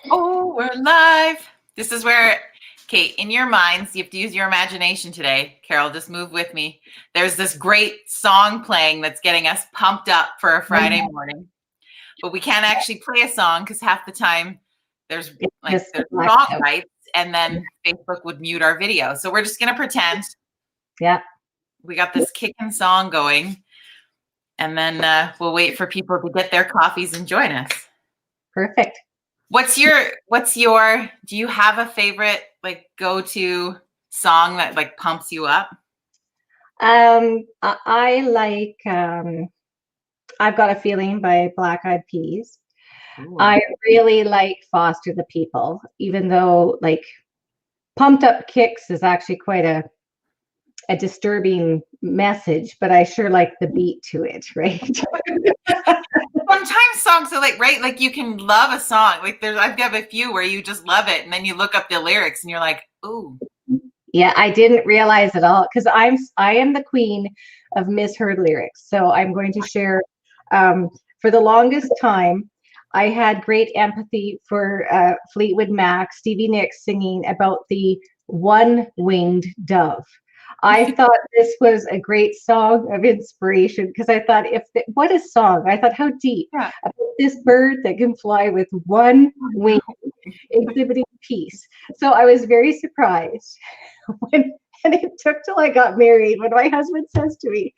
Oh, we're live. This is where, Kate, in your minds, you have to use your imagination today. Carol, just move with me. There's this great song playing that's getting us pumped up for a Friday morning, but we can't actually play a song because half the time there's Just there's black song out. rights, and then Facebook would mute our video. So we're just gonna pretend Yeah, we got this kicking song going, and then we'll wait for people to get their coffees and join us. perfect. Do you have a favorite go-to song that like pumps you up? I like I've Got a Feeling by Black Eyed Peas. Ooh. I really like Foster the People, even though like Pumped Up Kicks is actually quite a disturbing message, but I sure like the beat to it, right? Sometimes songs are like you can love a song. Like I've got a few where you just love it and then you look up the lyrics and you're like, ooh. Yeah, I didn't realize it all because I am the queen of misheard lyrics. So I'm going to share. For the longest time, I had great empathy for Fleetwood Mac, Stevie Nicks singing about the one-winged dove. I thought this was a great song of inspiration because I thought, what a song! I thought, how deep Yeah. about this bird that can fly with one wing, exhibiting peace. So I was very surprised when, and it took till I got married when my husband says to me,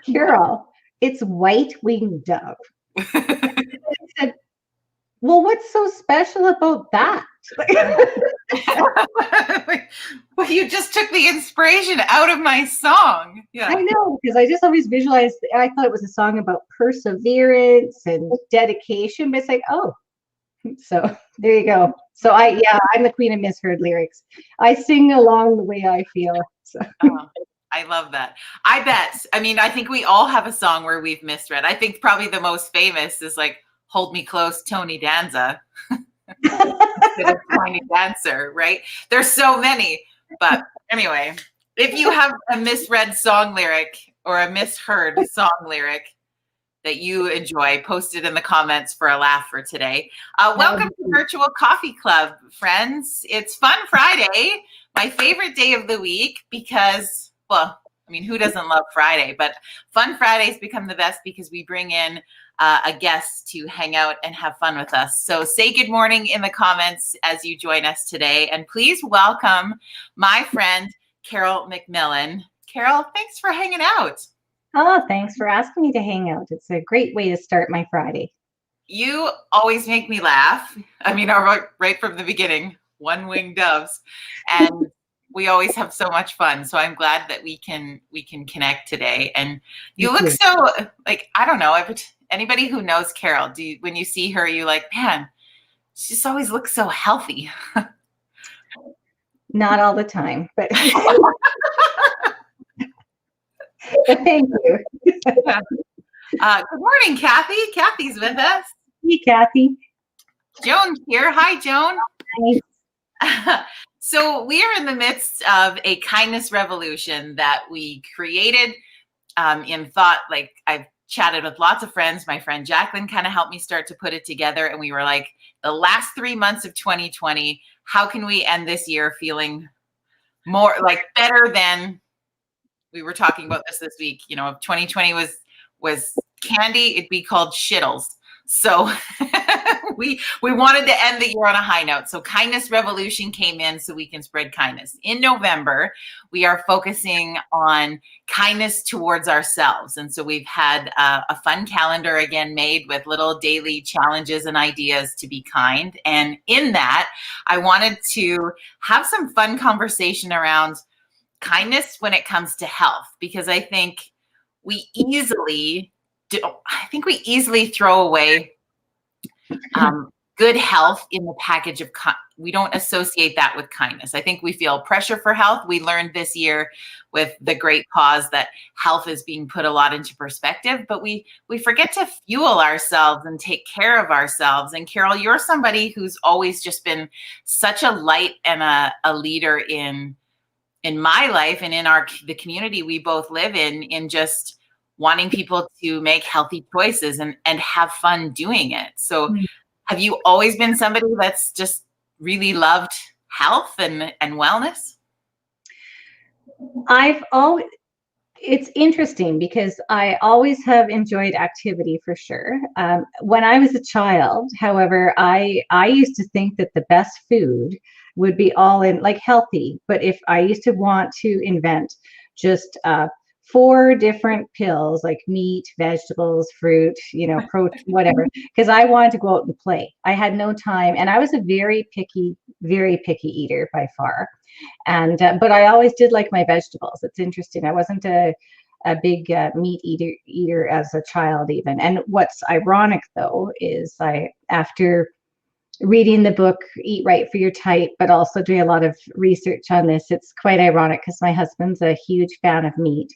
Carol, it's white-winged dove. I said, well, what's so special about that? Well, you just took the inspiration out of my song. Yeah. I know, because I just always visualized, I thought it was a song about perseverance and dedication, but it's like, oh, so there you go. So I'm the queen of misheard lyrics. I sing along the way I feel. So. Oh, I love that. I think we all have a song where we've misread. I think probably the most famous is like Hold Me Close, Tony Danza. Tiny Dancer, right? There's so many. But anyway, if you have a misread song lyric or a misheard song lyric that you enjoy, post it in the comments for a laugh for today. Welcome to Virtual Coffee Club, friends. It's Fun Friday, my favorite day of the week because, well, I mean, who doesn't love Friday? But Fun Fridays become the best because we bring in a guest to hang out and have fun with us. So say good morning in the comments as you join us today. And please welcome my friend, Carol MacMillan. Carol, thanks for hanging out. Oh, thanks for asking me to hang out. It's a great way to start my Friday. You always make me laugh. I mean, right from the beginning, one-winged doves. And we always have so much fun. So I'm glad that we can connect today. And you look so like, I don't know, anybody who knows Carol, when you see her, you like, man, she just always looks so healthy. Not all the time, but thank you. Good morning, Kathy. Kathy's with us. Hey, Kathy. Joan's here. Hi, Joan. Hi. So we are in the midst of a kindness revolution that we created in thought. Like I've chatted with lots of friends. My friend Jacqueline kind of helped me start to put it together. And we were like, the last 3 months of 2020, how can we end this year feeling more like better than we were talking about this week? You know, if 2020 was candy, it'd be called shittles. So we wanted to end the year on a high note. So Kindness Revolution came in so we can spread kindness. In November, we are focusing on kindness towards ourselves. And so we've had a fun calendar again made with little daily challenges and ideas to be kind. And in that, I wanted to have some fun conversation around kindness when it comes to health, because I think we easily throw away good health in the package of we don't associate that with kindness. I think we feel pressure for health. We learned this year with the great pause that health is being put a lot into perspective, but we forget to fuel ourselves and take care of ourselves. And Carol, you're somebody who's always just been such a light and a leader in my life and in the community we both live in just wanting people to make healthy choices and have fun doing it. So Have you always been somebody that's just really loved health and wellness? I've always, it's interesting because I always have enjoyed activity for sure. When I was a child, however, I used to think that the best food would be all in like healthy. But if I used to want to invent just four different pills like meat, vegetables, fruit, protein, whatever, because I wanted to go out and play. I had no time, and I was a very picky eater by far. And but I always did like my vegetables. It's interesting. I wasn't a big meat eater as a child even. And what's ironic though is I, after reading the book Eat Right for Your Type, but also doing a lot of research on this, it's quite ironic because my husband's a huge fan of meat,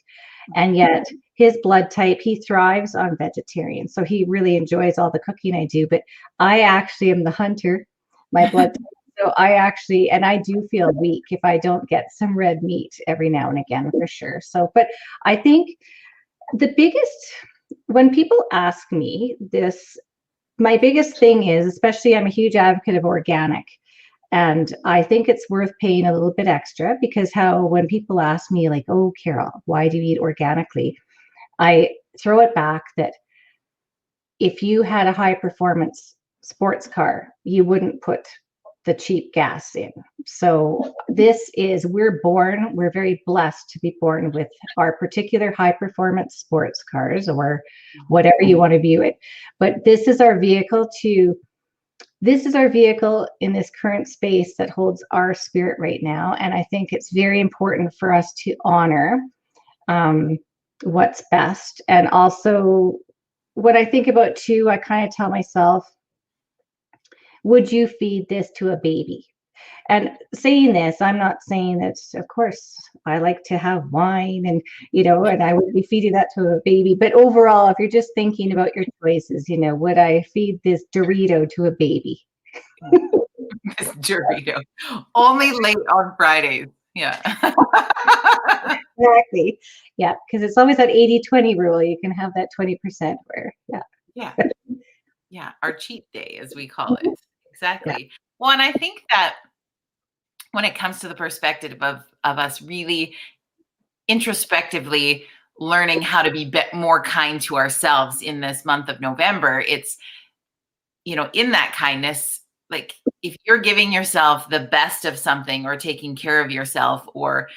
and yet his blood type, he thrives on vegetarian, so he really enjoys all the cooking I do. But I actually am the hunter, my blood type. So I actually, and I do feel weak if I don't get some red meat every now and again, for sure. So, but I think the biggest, when people ask me this, my biggest thing is, especially I'm a huge advocate of organic. And I think it's worth paying a little bit extra, because how, when people ask me like, oh, Carol, why do you eat organically? I throw it back that if you had a high performance sports car, you wouldn't put the cheap gas in. So this is, we're very blessed to be born with our particular high performance sports cars, or whatever you want to view it. But this is our vehicle in this current space that holds our spirit right now. And I think it's very important for us to honor what's best. And also, what I think about too, I kind of tell myself, would you feed this to a baby? And saying this, I'm not saying that, of course, I like to have wine and, and I would be feeding that to a baby. But overall, if you're just thinking about your choices, would I feed this Dorito to a baby? This Dorito. Only late on Fridays. Yeah. Exactly. Yeah, because it's always that 80-20 rule. You can have that 20% where, yeah. Yeah. Yeah. Our cheat day, as we call it. Exactly. Well, and I think that when it comes to the perspective of us really introspectively learning how to be more kind to ourselves in this month of November, it's, in that kindness, like if you're giving yourself the best of something, or taking care of yourself, or,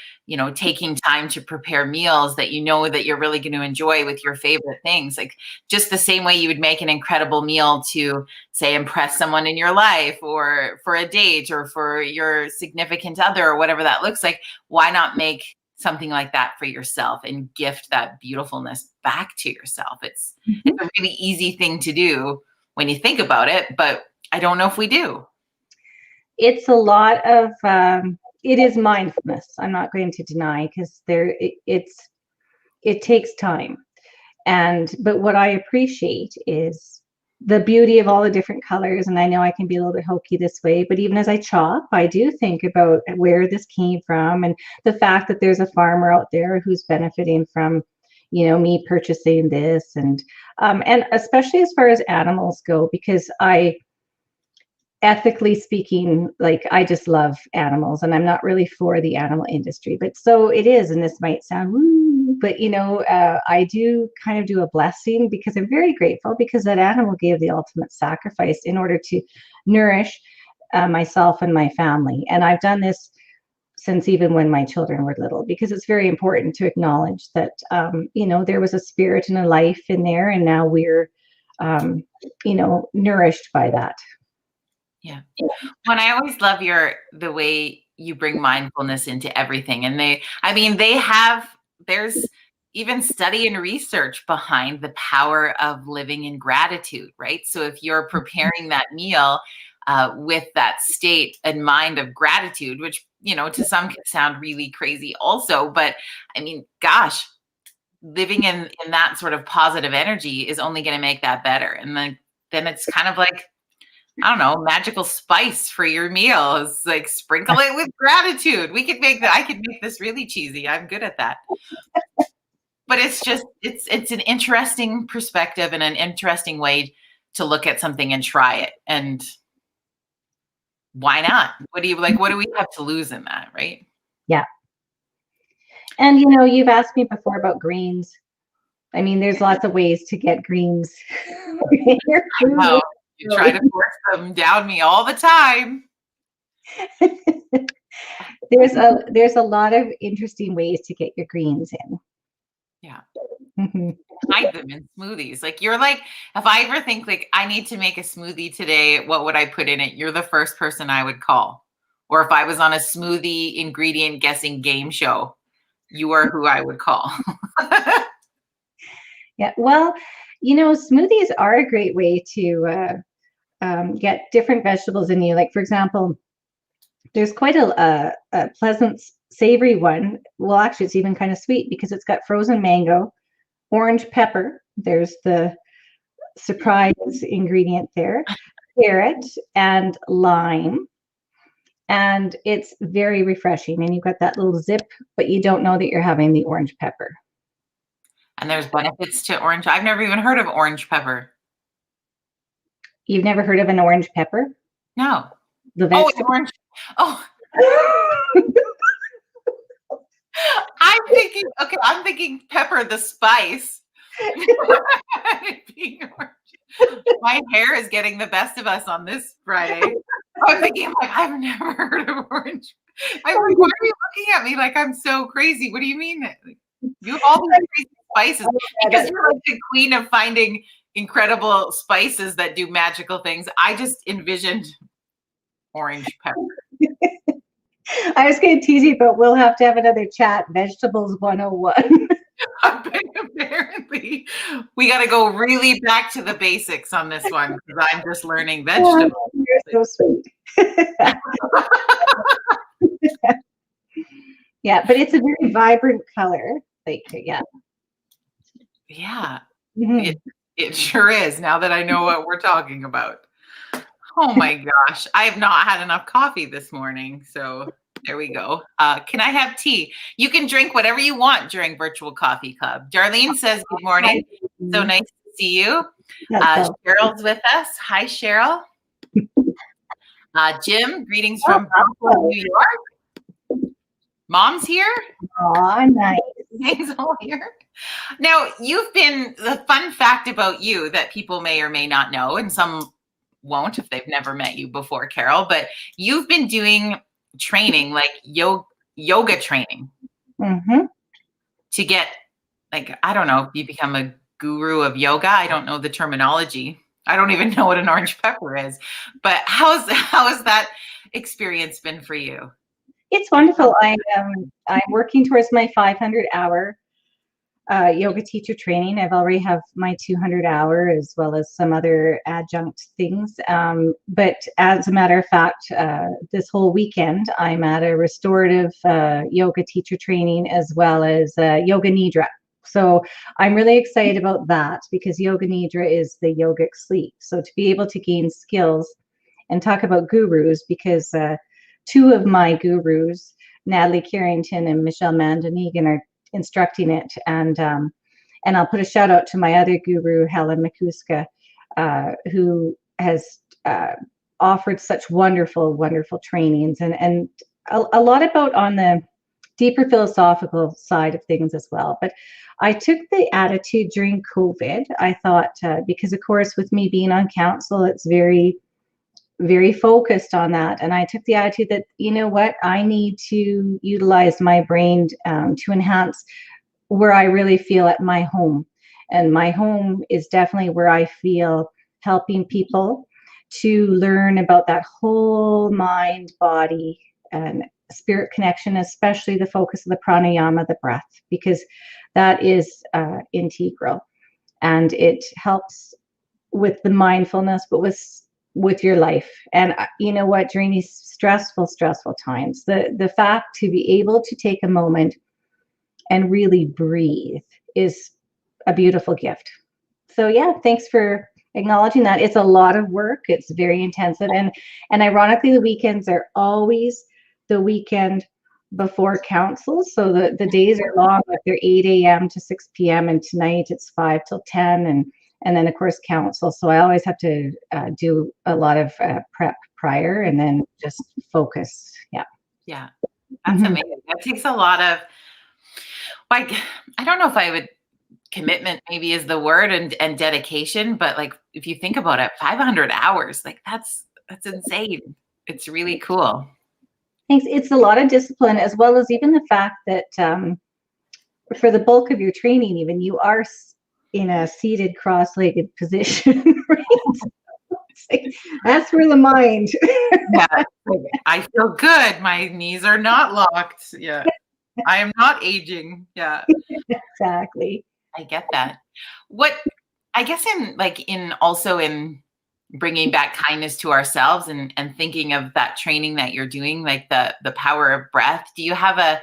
taking time to prepare meals that that you're really going to enjoy with your favorite things, like just the same way you would make an incredible meal to, say, impress someone in your life, or for a date, or for your significant other, or whatever that looks like, why not make something like that for yourself and gift that beautifulness back to yourself? It's a really easy thing to do when you think about it, but I don't know if we do. It's a lot of, it is mindfulness. I'm not going to deny, because it takes time. But what I appreciate is the beauty of all the different colors. And I know I can be a little bit hokey this way, but even as I chop, I do think about where this came from, and the fact that there's a farmer out there who's benefiting from, me purchasing this, and especially as far as animals go, because ethically speaking, like, I just love animals, and I'm not really for the animal industry, but so it is. And this might sound woo, but I do kind of do a blessing, because I'm very grateful, because that animal gave the ultimate sacrifice in order to nourish myself and my family. And I've done this since even when my children were little, because it's very important to acknowledge that there was a spirit and a life in there, and now we're nourished by that. Yeah. When I always love the way you bring mindfulness into everything. And there's even study and research behind the power of living in gratitude, right? So if you're preparing that meal with that state and mind of gratitude, which, to some can sound really crazy also, but I mean, gosh, living in that sort of positive energy is only going to make that better. And then it's kind of like, I don't know, magical spice for your meal. It's like, sprinkle it with gratitude. We could make that. I could make this really cheesy. I'm good at that. But it's just, it's an interesting perspective and an interesting way to look at something and try it. And why not? What do you like? What do we have to lose in that, right? Yeah. And you've asked me before about greens. I mean, there's lots of ways to get greens in your food. No, you try to force them down me all the time. There's a lot of interesting ways to get your greens in. Yeah. Mhm. Hide them in smoothies. Like you're like, if I ever think like I need to make a smoothie today, what would I put in it? You're the first person I would call. Or if I was on a smoothie ingredient guessing game show, you are who I would call. Yeah. Well, smoothies are a great way to get different vegetables in you. Like, for example, there's quite a pleasant, savory one. Well, actually, it's even kind of sweet because it's got frozen mango, orange pepper. There's the surprise ingredient there, carrot, and lime. And it's very refreshing. And you've got that little zip, but you don't know that you're having the orange pepper. And there's benefits to orange. I've never even heard of orange pepper. You've never heard of an orange pepper? No. The Oh, it's vegetable? orange. Oh, I'm thinking pepper, the spice. My hair is getting the best of us on this Friday. I'm thinking, like, I've never heard of orange. I'm like, why are you looking at me like I'm so crazy? What do you mean? You have all these crazy spices because you're like the queen of finding incredible spices that do magical things. I just envisioned orange pepper. I was going to tease you, but we'll have to have another chat. Vegetables 101. Apparently, we got to go really back to the basics on this one because I'm just learning vegetables. You're so sweet. Yeah, but it's a very vibrant color. Like, yeah. Yeah, Mhm. it sure is. Now that I know what we're talking about. Oh my gosh, I have not had enough coffee this morning, so there we go. Can I have tea? You can drink whatever you want during Virtual Coffee Club. Darlene says, good morning. So nice to see you. Cheryl's with us. Hi, Cheryl. Jim, greetings from Buffalo, New York. Mom's here. Oh, nice. Things all here. Now, you've been, the fun fact about you that people may or may not know, and some won't if they've never met you before, Carol, but you've been doing training, like yoga training, to get, like, I don't know, you become a guru of yoga. I don't know the terminology. I don't even know what an orange pepper is, but how has that experience been for you? It's wonderful. I'm working towards my 500-hour yoga teacher training. I've already have my 200-hour as well as some other adjunct things. But as a matter of fact, this whole weekend, I'm at a restorative yoga teacher training as well as yoga nidra. So I'm really excited about that because yoga nidra is the yogic sleep. So to be able to gain skills and talk about gurus, because two of my gurus, Natalie Carrington and Michelle Mandanegan, are instructing it, and I'll put a shout out to my other guru, Helen Makuska, who has offered such wonderful trainings, and a lot about on the deeper philosophical side of things as well. But I took the attitude during COVID. I thought, because of course with me being on council, it's very focused on that. And I took the attitude that, you know what, I need to utilize my brain to enhance where I really feel at my home. And my home is definitely where I feel helping people to learn about that whole mind, body, and spirit connection, especially the focus of the pranayama, the breath, because that is integral. And it helps with the mindfulness, but with your life. And you know what, during these stressful times, the fact to be able to take a moment and really breathe is a beautiful gift. So yeah, thanks for acknowledging that. It's a lot of work. It's very intensive, and ironically, the weekends are always the weekend before council. So the days are long, like they're 8 a.m. to 6 p.m. and tonight it's 5 till 10, and and then of course counsel. So I always have to do a lot of prep prior, and then just focus. Yeah. Yeah. That's amazing. That takes a lot of, like, I don't know if I would, commitment maybe is the word, and dedication, but like if you think about it, 500 hours, like that's insane. It's really cool. Thanks. It's a lot of discipline, as well as even the fact that for the bulk of your training, even you are in a seated cross-legged position, right? That's where the mind. Yeah, I feel good. My knees are not locked. Yeah, I am not aging. Yeah, Exactly. I get that. What, I guess, in also in bringing back kindness to ourselves, and thinking of that training that you're doing, like the power of breath. Do you have a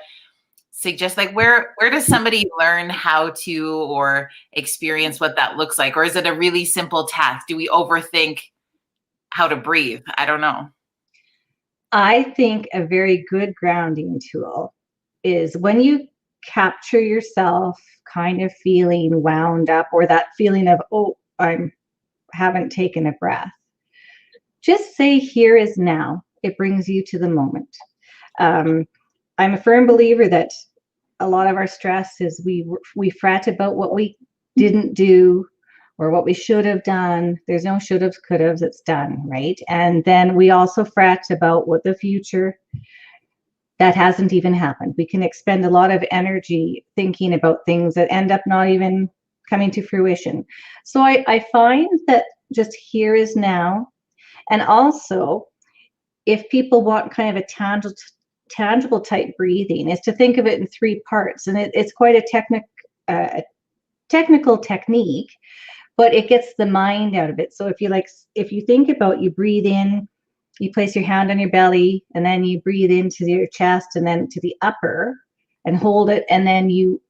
suggest, like, where does somebody learn how to, or experience what that looks like, or is it a really simple task? Do we overthink how to breathe? I don't know. I think a very good grounding tool is when you capture yourself kind of feeling wound up, or that feeling of, oh, I haven't taken a breath. Just say, here is now. It brings you to the moment. I'm a firm believer that a lot of our stress is we fret about what we didn't do or what we should have done. There's no should haves, could haves, it's done, right? And then we also fret about what the future that hasn't even happened. We can expend a lot of energy thinking about things that end up not even coming to fruition. So I find that just here is now. And also, if people want kind of a tangible type breathing, is to think of it in three parts. And it's quite a technical technique, but it gets the mind out of it. So if you think about, you breathe in, you place your hand on your belly, and then you breathe into your chest and then to the upper and hold it. And then you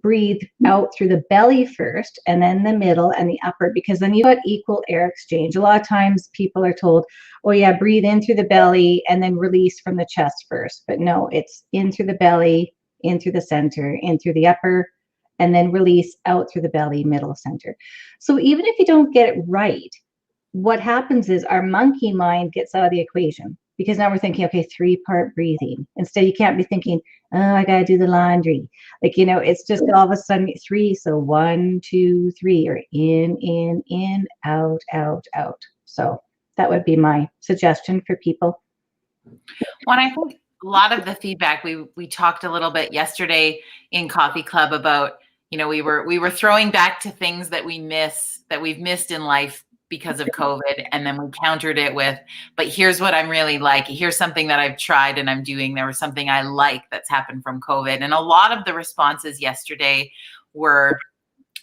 breathe out through the belly first, and then the middle and the upper, because then you've got equal air exchange. A lot of times people are told, oh yeah, breathe in through the belly and then release from the chest first. But no, it's in through the belly, in through the center, in through the upper, and then release out through the belly, middle, center. So even if you don't get it right, what happens is our monkey mind gets out of the equation, because now we're thinking, okay, 3-part breathing. Instead, you can't be thinking, oh, I got to do the laundry. Like, it's just all of a sudden 3. So 1, 2, 3, or in, out, out, out. So that would be my suggestion for people. Well, I think a lot of the feedback, we talked a little bit yesterday in Coffee Club about, we were throwing back to things that we've missed in life because of COVID, and then we countered it with, but here's what I'm really like. Here's something that I've tried and I'm doing. There was something I like that's happened from COVID. And a lot of the responses yesterday were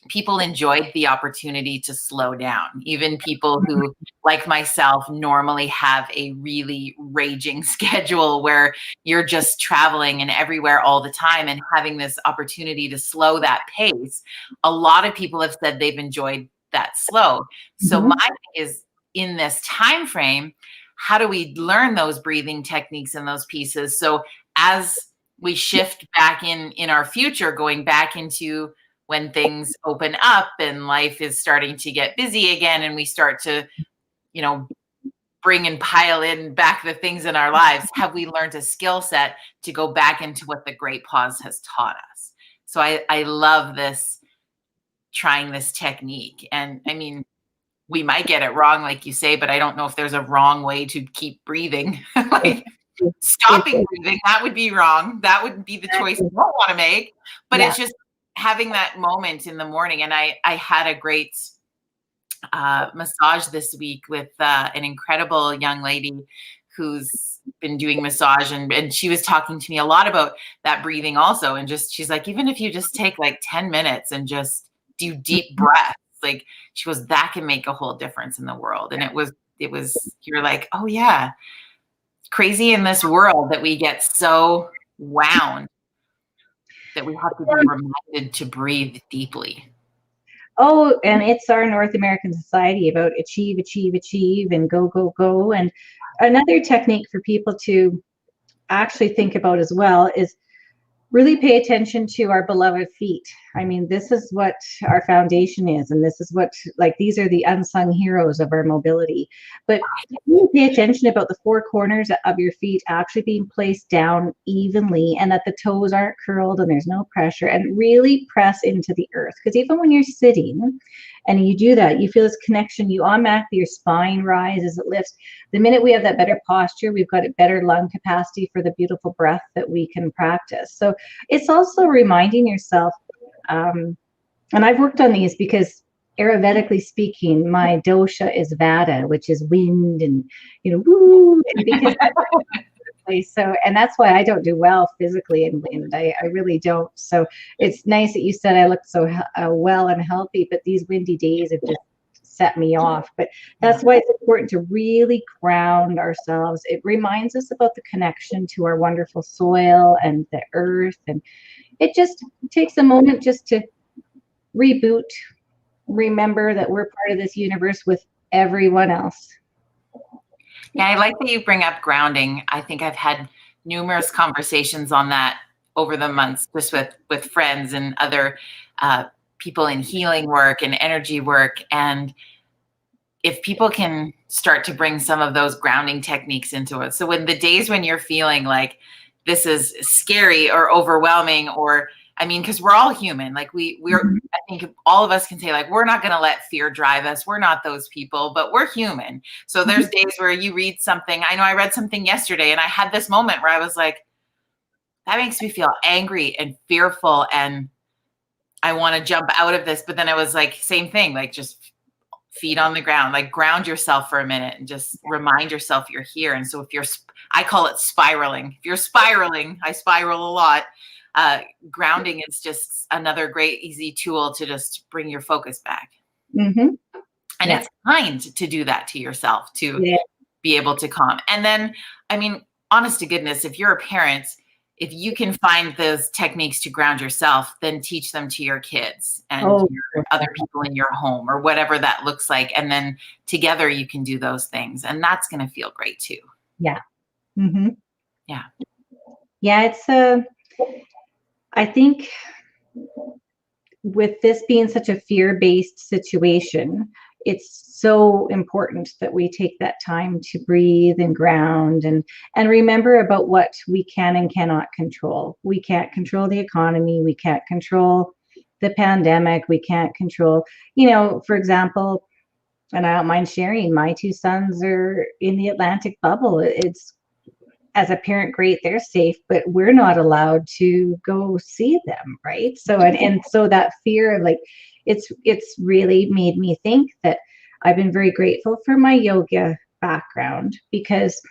people enjoyed the opportunity to slow down. Even people who, like myself, normally have a really raging schedule where you're just traveling and everywhere all the time, and having this opportunity to slow that pace. A lot of people have said they've enjoyed that slow. So my thing is, in this time frame, how do we learn those breathing techniques and those pieces? So as we shift back in our future, going back into when things open up and life is starting to get busy again, and we start to, bring and pile in back the things in our lives, have we learned a skill set to go back into what the great pause has taught us? So I love this, trying this technique. And I mean, we might get it wrong, like you say, but I don't know if there's a wrong way to keep breathing. Like stopping breathing, that would be wrong. That would be the choice you don't want to make. But it's just having that moment in the morning. And I had a great massage this week with an incredible young lady who's been doing massage, and she was talking to me a lot about that breathing also. And just, she's like, even if you just take like 10 minutes and just do deep breaths, like, she goes, that can make a whole difference in the world. And it was, you're like, oh yeah, crazy in this world that we get so wound that we have to be reminded to breathe deeply. Oh, and it's our North American society about achieve, achieve, achieve, and go, go, go. And another technique for people to actually think about as well is really pay attention to our beloved feet. I mean, this is what our foundation is, and this is what, like, these are the unsung heroes of our mobility. But really pay attention about the four corners of your feet actually being placed down evenly, and that the toes aren't curled and there's no pressure, and really press into the earth. Because even when you're sitting and you do that, you feel this connection, you automatically, your spine rises, it lifts. The minute we have that better posture, we've got a better lung capacity for the beautiful breath that we can practice. So it's also reminding yourself, and I've worked on these because Ayurvedically speaking, my dosha is Vata, which is wind, and woo, and because so, and that's why I don't do well physically in wind. I really don't. So it's nice that you said I look so well and healthy, but these windy days have just set me off. But that's why it's important to really ground ourselves. It reminds us about the connection to our wonderful soil and the earth, and it just takes a moment just to reboot, remember that we're part of this universe with everyone else. Yeah, I like that you bring up grounding. I think I've had numerous conversations on that over the months, just with friends and other people in healing work and energy work. And if people can start to bring some of those grounding techniques into it. So when the days when you're feeling like this is scary or overwhelming, or I mean, because we're all human, like we're, I think all of us can say, like, we're not going to let fear drive us. We're not those people, but we're human. So there's days where you read something. I know I read something yesterday and I had this moment where I was like, that makes me feel angry and fearful and I want to jump out of this. But then it was like, same thing, like just feet on the ground, like ground yourself for a minute and just remind yourself you're here. And so if you're, I call it spiraling. If you're spiraling, I spiral a lot. Grounding is just another great, easy tool to just bring your focus back. Mm-hmm. And it's kind to do that to yourself, to be able to calm. And then, I mean, honest to goodness, if you're a parent, if you can find those techniques to ground yourself, then teach them to your kids and your other people in your home or whatever that looks like. And then together you can do those things. And that's going to feel great too. Yeah. Mm-hmm. Yeah. Yeah, it's I think with this being such a fear-based situation, it's so important that we take that time to breathe and ground and remember about what we can and cannot control. We can't control the economy. We can't control the pandemic. We can't control, for example, and I don't mind sharing, my two sons are in the Atlantic bubble. It's, as a parent, great, they're safe, but we're not allowed to go see them, right? So and so that fear of, like, it's really made me think that I've been very grateful for my yoga background, because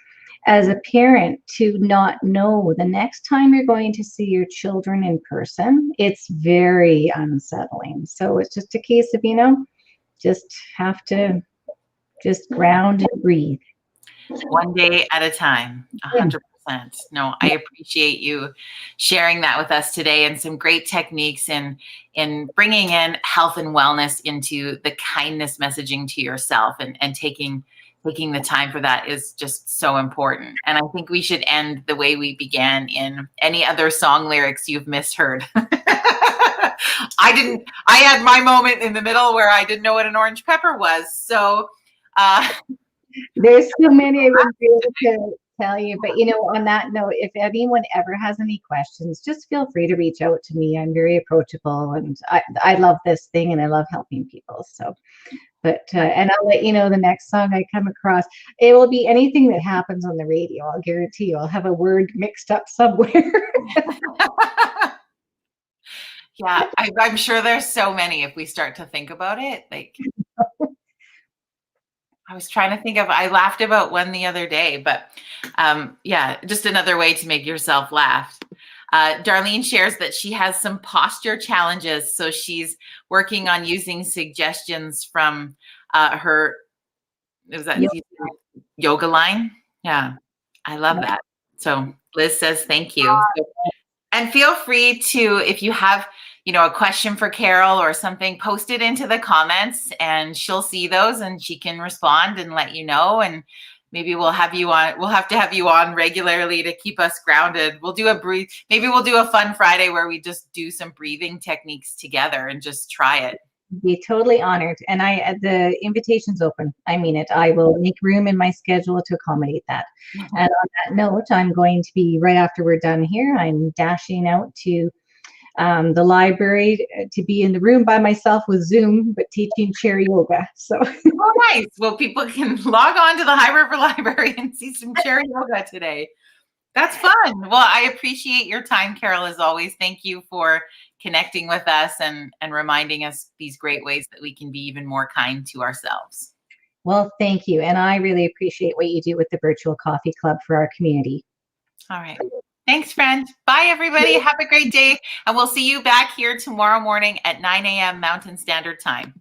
as a parent, to not know the next time you're going to see your children in person, it's very unsettling. So it's just a case of, just have to just ground and breathe. One day at a time, 100%. No, I appreciate you sharing that with us today, and some great techniques in bringing in health and wellness into the kindness messaging to yourself, and taking the time for that is just so important. And I think we should end the way we began, in any other song lyrics you've misheard. I had my moment in the middle where I didn't know what an orange pepper was. So, there's so many I would be able to tell you, but on that note, if anyone ever has any questions, just feel free to reach out to me. I'm very approachable, and I love this thing, and I love helping people. So, but and I'll let you know the next song I come across. It will be anything that happens on the radio. I'll guarantee you, I'll have a word mixed up somewhere. Yeah, I'm sure there's so many if we start to think about it. Like, I was trying to think of, I laughed about one the other day, but yeah, just another way to make yourself laugh. Darlene shares that she has some posture challenges, so she's working on using suggestions from her, is that yoga line? Yeah, I love that. So Liz says thank you. And feel free to, if you have, a question for Carol or something, post it into the comments and she'll see those and she can respond and let you know. And maybe we'll have you on. We'll have to have you on regularly to keep us grounded. We'll do maybe we'll do a fun Friday where we just do some breathing techniques together and just try it. Be totally honored. And the invitation's open. I mean it. I will make room in my schedule to accommodate that. And on that note, I'm going to be, right after we're done here, I'm dashing out to the library to be in the room by myself with Zoom, but teaching chair yoga. So nice. Well, people can log on to the High River Library and see some chair yoga today. That's fun. Well, I appreciate your time, Carol, as always. Thank you for connecting with us and reminding us these great ways that we can be even more kind to ourselves. Well, thank you. And I really appreciate what you do with the Virtual Coffee Club for our community. All right. Thanks, friend. Bye, everybody. Have a great day. And we'll see you back here tomorrow morning at 9 a.m. Mountain Standard Time.